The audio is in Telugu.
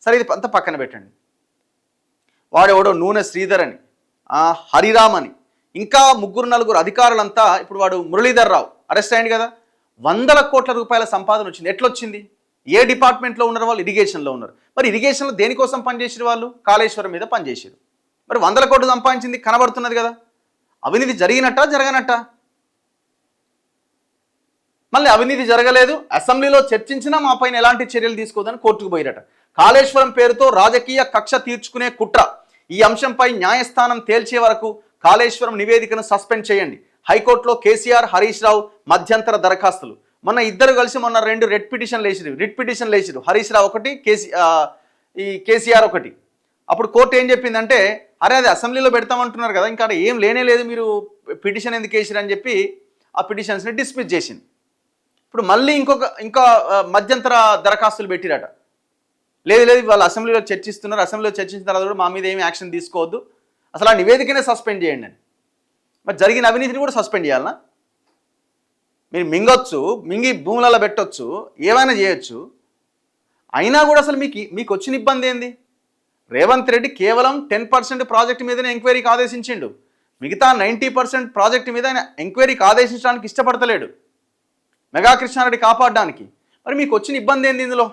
సరే ఇది అంతా పక్కన పెట్టండి. వాడెవడో నూనె శ్రీధర్ అని, హరిరామ్ అని, ఇంకా 3-4 అధికారులంతా ఇప్పుడు వాడు మురళీధర్ రావు అరెస్ట్ అయ్యింది కదా, 100 కోట్ల రూపాయల సంపాదన వచ్చింది. ఎట్లొచ్చింది? ఏ డిపార్ట్మెంట్లో ఉన్నారు వాళ్ళు? ఇరిగేషన్లో ఉన్నారు. మరి ఇరిగేషన్లో దేనికోసం పనిచేసారు వాళ్ళు? కాళేశ్వరం మీద పనిచేసారు. మరి 100 కోట్లు సంపాదించింది కనబడుతున్నది కదా. అవినీతి జరిగినట్టా జరగనట్టా? మళ్ళీ అవినీతి జరగలేదు, అసెంబ్లీలో చర్చించినా మా పైన ఎలాంటి చర్యలు తీసుకోదని కోర్టుకు పోయిరట. కాళేశ్వరం పేరుతో రాజకీయ కక్ష తీర్చుకునే కుట్ర. ఈ అంశంపై న్యాయస్థానం తేల్చే వరకు కాళేశ్వరం నివేదికను సస్పెండ్ చేయండి. హైకోర్టులో కేసీఆర్, హరీష్ రావు మధ్యంతర దరఖాస్తులు. మొన్న ఇద్దరు కలిసి 2 రిట్ పిటిషన్లు వేసిరు. హరీష్ రావు ఒకటి, ఈ కేసీఆర్ ఒకటి. అప్పుడు కోర్టు ఏం చెప్పిందంటే, అరే అది అసెంబ్లీలో పెడతామంటున్నారు కదా, ఇంకా ఏం లేనే లేదు, మీరు పిటిషన్ ఎందుకు వేసిరు అని చెప్పి ఆ పిటిషన్స్ని డిస్మిస్ చేసింది. ఇప్పుడు మళ్ళీ ఇంకా మధ్యంతర దరఖాస్తులు పెట్టిరట. లేదు వాళ్ళు అసెంబ్లీలో చర్చిస్తున్నారు, అసెంబ్లీలో చర్చించిన తర్వాత కూడా మా మీద ఏమి యాక్షన్ తీసుకోవద్దు, అసలు ఆ నివేదికనే సస్పెండ్ చేయండి అని. మరి జరిగిన అవినీతిని కూడా సస్పెండ్ చేయాలనా? మీరు మింగి భూములలో పెట్టొచ్చు, ఏమైనా చేయొచ్చు, అయినా కూడా అసలు మీకు వచ్చిన ఇబ్బంది ఏంది? రేవంత్ రెడ్డి కేవలం 10% ప్రాజెక్టు మీదనే ఎంక్వైరీకి ఆదేశించిండు. మిగతా 90% ప్రాజెక్టు మీద ఆయన ఎంక్వైరీకి ఆదేశించడానికి ఇష్టపడతలేడు, మెగా కృష్ణారెడ్డి కాపాడడానికి. మరి మీకు వచ్చిన ఇబ్బంది ఏంది ఇందులో?